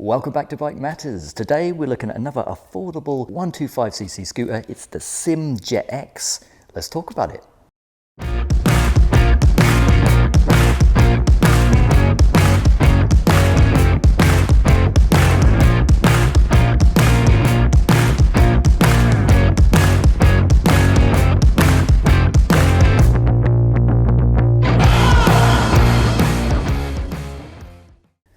Welcome back to Bike Matters. Today we're looking at another affordable 125cc scooter. It's the SYM Jet X. Let's talk about it.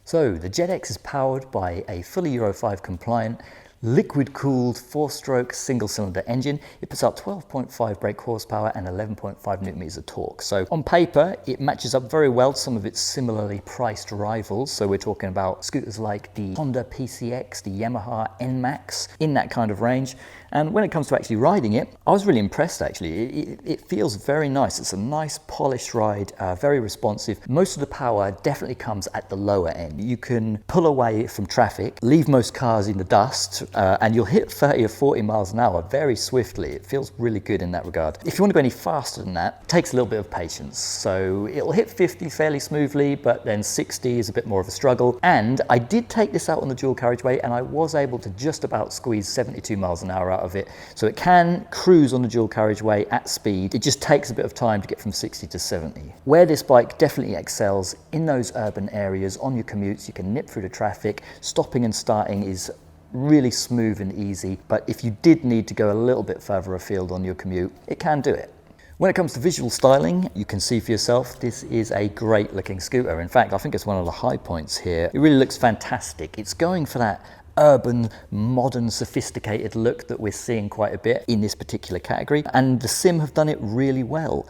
So the Jet X is powered by a fully Euro 5 compliant liquid-cooled 4-stroke single-cylinder engine. It puts out 12.5 brake horsepower and 11.5 Nm of torque. So on paper, it matches up very well to some of its similarly priced rivals. So we're talking about scooters like the Honda PCX, the Yamaha NMAX, in that kind of range. And when it comes to actually riding it, I was really impressed actually. It feels very nice. It's a nice polished ride, very responsive. Most of the power definitely comes at the lower end. You can pull away from traffic, leave most cars in the dust, and you'll hit 30 or 40 miles an hour very swiftly. It feels really good in that regard. If you want to go any faster than that, it takes a little bit of patience. So it'll hit 50 fairly smoothly, but then 60 is a bit more of a struggle. And I did take this out on the dual carriageway and I was able to just about squeeze 72 miles an hour out of it. So it can cruise on the dual carriageway at speed. It just takes a bit of time to get from 60 to 70. Where this bike definitely excels in those urban areas on your commutes, you can nip through the traffic. Stopping and starting is really smooth and easy. But if you did need to go a little bit further afield on your commute, it can do it. When it comes to visual styling, you can see for yourself, this is a great looking scooter. In fact, I think it's one of the high points here. It really looks fantastic. It's going for that urban, modern, sophisticated look that we're seeing quite a bit in this particular category. And the SYM have done it really well.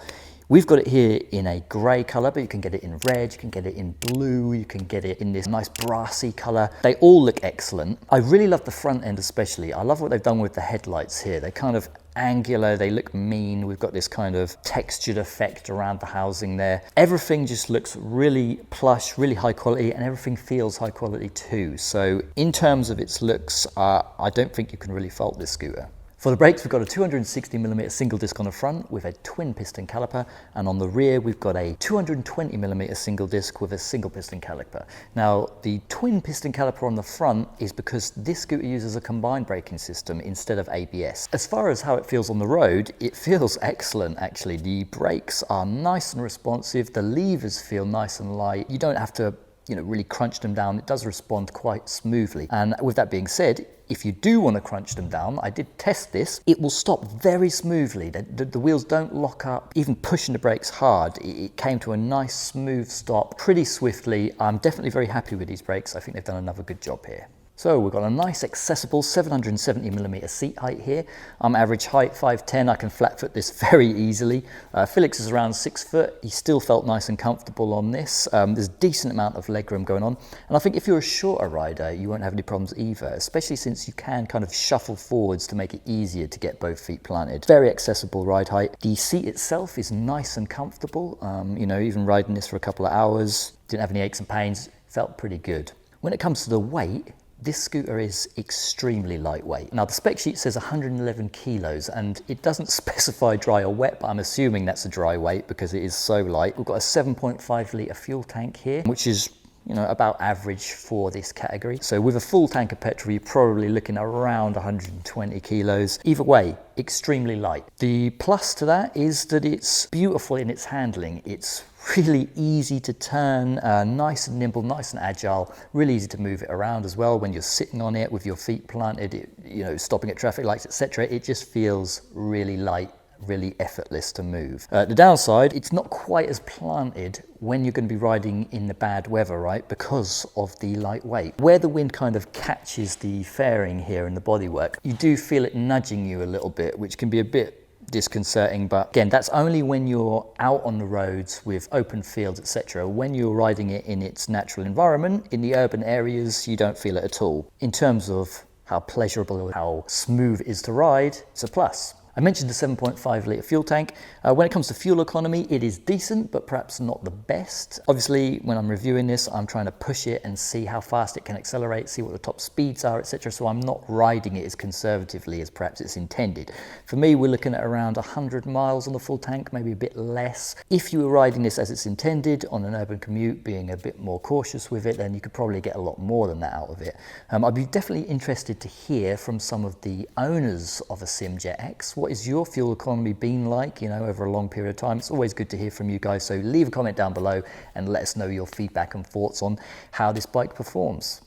We've got it here in a grey colour, but you can get it in red, you can get it in blue, you can get it in this nice brassy colour. They all look excellent. I really love the front end especially. I love what they've done with the headlights here. They're kind of angular, they look mean. We've got this kind of textured effect around the housing there. Everything just looks really plush, really high quality, and everything feels high quality too. So in terms of its looks, I don't think you can really fault this scooter. For the brakes, we've got a 260mm single disc on the front with a twin piston caliper, and on the rear we've got a 220mm single disc with a single piston caliper. Now the twin piston caliper on the front is because this scooter uses a combined braking system instead of ABS. As far as how it feels on the road, it feels excellent actually. The brakes are nice and responsive, the levers feel nice and light. You don't have to really crunch them down. It does respond quite smoothly. And with that being said, if you do want to crunch them down, I did test this, it will stop very smoothly. The wheels don't lock up. Even pushing the brakes hard, it came to a nice smooth stop pretty swiftly. I'm definitely very happy with these brakes. I think they've done another good job here. So we've got a nice accessible 770mm seat height here. I'm average height 5'10". I can flat foot this very easily. Felix is around 6 foot. He still felt nice and comfortable on this. There's a decent amount of legroom going on. And I think if you're a shorter rider, you won't have any problems either, especially since you can kind of shuffle forwards to make it easier to get both feet planted. Very accessible ride height. The seat itself is nice and comfortable. Even riding this for a couple of hours, didn't have any aches and pains, felt pretty good. When it comes to the weight, this scooter is extremely lightweight. Now the spec sheet says 111 kilos and it doesn't specify dry or wet, but I'm assuming that's a dry weight because it is so light. We've got a 7.5 litre fuel tank here, which is about average for this category. So with a full tank of petrol, you're probably looking around 120 kilos. Either way, extremely light. The plus to that is that it's beautiful in its handling. It's really easy to turn, nice and nimble, nice and agile, really easy to move it around as well. When you're sitting on it with your feet planted, stopping at traffic lights, etc., it just feels really light, really effortless to move. The downside, it's not quite as planted when you're going to be riding in the bad weather, right? Because of the light weight. Where the wind kind of catches the fairing here in the bodywork, you do feel it nudging you a little bit, which can be a bit disconcerting, but again, that's only when you're out on the roads with open fields, etc. When you're riding it in its natural environment, in the urban areas, you don't feel it at all. In terms of how pleasurable or how smooth it is to ride, it's a plus. I mentioned the 7.5 litre fuel tank. When it comes to fuel economy, it is decent, but perhaps not the best. Obviously, when I'm reviewing this, I'm trying to push it and see how fast it can accelerate, see what the top speeds are, etc. So I'm not riding it as conservatively as perhaps it's intended. For me, we're looking at around 100 miles on the full tank, maybe a bit less. If you were riding this as it's intended on an urban commute, being a bit more cautious with it, then you could probably get a lot more than that out of it. I'd be definitely interested to hear from some of the owners of a SYM Jet X. What is your fuel economy been like, over a long period of time? It's always good to hear from you guys, so leave a comment down below and let us know your feedback and thoughts on how this bike performs.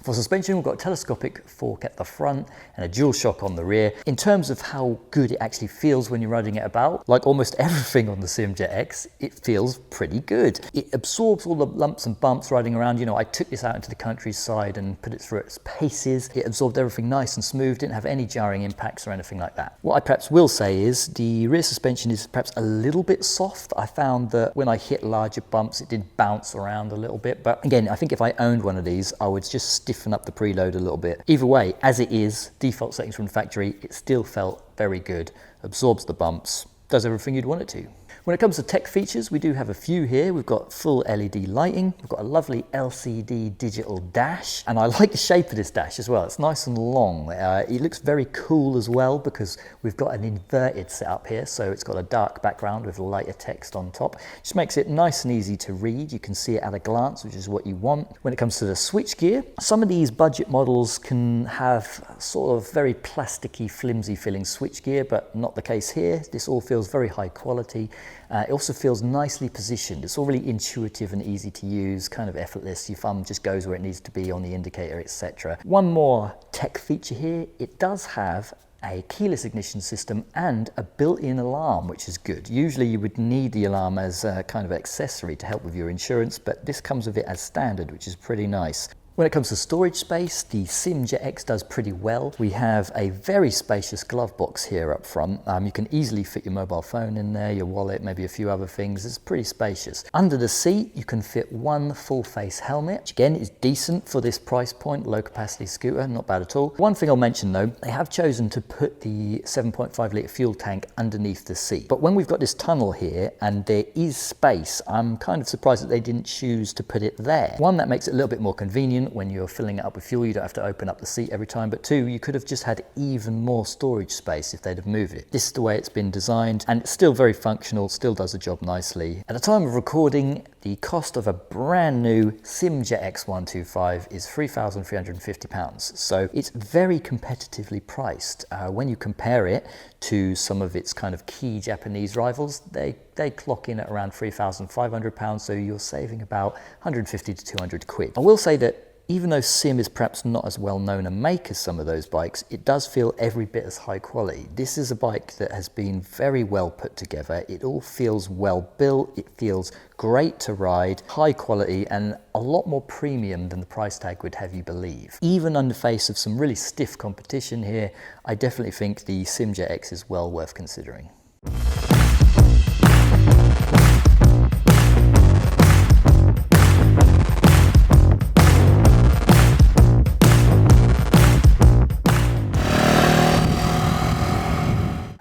For suspension, we've got a telescopic fork at the front and a dual shock on the rear. In terms of how good it actually feels when you're riding it about, like almost everything on the SYM Jet X, it feels pretty good. It absorbs all the lumps and bumps riding around. I took this out into the countryside and put it through its paces. It absorbed everything nice and smooth, didn't have any jarring impacts or anything like that. What I perhaps will say is the rear suspension is perhaps a little bit soft. I found that when I hit larger bumps, it did bounce around a little bit. But again, I think if I owned one of these, I would just stiffen up the preload a little bit. Either way, as it is, default settings from the factory, it still felt very good, absorbs the bumps, does everything you'd want it to. When it comes to tech features, we do have a few here. We've got full LED lighting, we've got a lovely LCD digital dash, and I like the shape of this dash as well. It's nice and long. It looks very cool as well because we've got an inverted setup here, so it's got a dark background with lighter text on top. Just makes it nice and easy to read. You can see it at a glance, which is what you want. When it comes to the switchgear, some of these budget models can have sort of very plasticky, flimsy feeling switchgear, but not the case here. This all feels very high quality. It also feels nicely positioned. It's all really intuitive and easy to use, kind of effortless. Your thumb just goes where it needs to be on the indicator, etc. One more tech feature here, it does have a keyless ignition system and a built-in alarm, which is good. Usually you would need the alarm as a kind of accessory to help with your insurance, but this comes with it as standard, which is pretty nice. When it comes to storage space, the SYM Jet X does pretty well. We have a very spacious glove box here up front. You can easily fit your mobile phone in there, your wallet, maybe a few other things. It's pretty spacious. Under the seat, you can fit one full face helmet, which again is decent for this price point, low capacity scooter, not bad at all. One thing I'll mention though, they have chosen to put the 7.5 litre fuel tank underneath the seat. But when we've got this tunnel here and there is space, I'm kind of surprised that they didn't choose to put it there. One, that makes it a little bit more convenient. When you're filling it up with fuel, you don't have to open up the seat every time, but two, you could have just had even more storage space if they'd have moved it. This is the way it's been designed, and it's still very functional, still does the job nicely. At the time of recording, the cost of a brand new SYM Jet X 125 is £3,350, so it's very competitively priced. When you compare it to some of its kind of key Japanese rivals, they clock in at around £3,500, so you're saving about 150 to 200 quid. I will say that even though SYM is perhaps not as well known a make as some of those bikes, it does feel every bit as high quality. This is a bike that has been very well put together. It all feels well built, it feels great to ride, high quality, and a lot more premium than the price tag would have you believe. Even in the face of some really stiff competition here, I definitely think the SYM Jet X is well worth considering.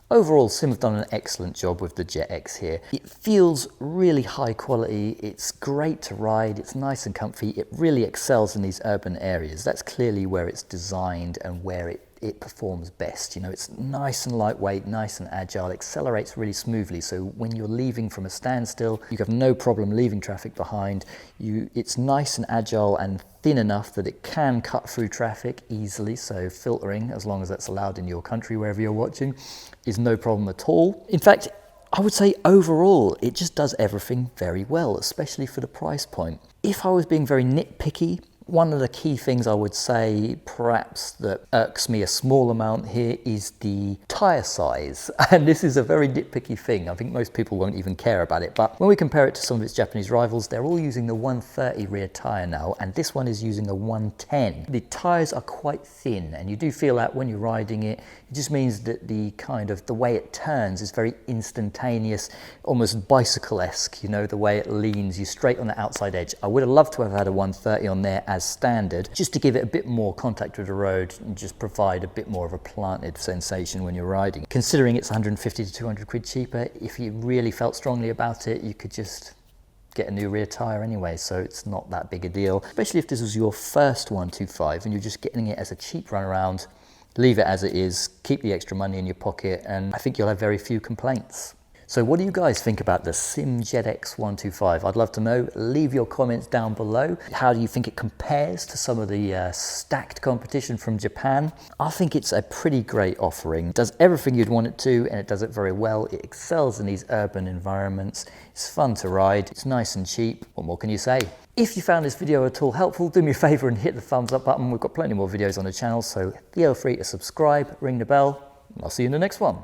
Overall, SYM have done an excellent job with the Jet X here. It feels really high quality, it's great to ride, it's nice and comfy, it really excels in these urban areas. That's clearly where it's designed and where it performs best. It's nice and lightweight, nice and agile, accelerates really smoothly, so when you're leaving from a standstill, you have no problem leaving traffic behind. It's nice and agile and thin enough that it can cut through traffic easily, so filtering, as long as that's allowed in your country wherever you're watching, is no problem at all. In fact, I would say overall, it just does everything very well, especially for the price point. If I was being very nitpicky, One of the key things I would say perhaps that irks me a small amount here is the tyre size. And this is a very nitpicky thing. I think most people won't even care about it. But when we compare it to some of its Japanese rivals, they're all using the 130 rear tyre now, and this one is using a 110. The tyres are quite thin, and you do feel that when you're riding it. It just means that the way it turns is very instantaneous, almost bicycle-esque, you know, the way it leans you straight on the outside edge. I would have loved to have had a 130 on there as standard, just to give it a bit more contact with the road and just provide a bit more of a planted sensation when you're riding. Considering it's 150 to 200 quid cheaper, if you really felt strongly about it, you could just get a new rear tyre anyway, so it's not that big a deal. Especially if this was your first 125 and you're just getting it as a cheap run around, leave it as it is, keep the extra money in your pocket, and I think you'll have very few complaints. So what do you guys think about the SYM ZX 125? I'd love to know. Leave your comments down below. How do you think it compares to some of the stacked competition from Japan? I think it's a pretty great offering. It does everything you'd want it to, and it does it very well. It excels in these urban environments. It's fun to ride. It's nice and cheap. What more can you say? If you found this video at all helpful, do me a favor and hit the thumbs up button. We've got plenty more videos on the channel, so feel free to subscribe, ring the bell, and I'll see you in the next one.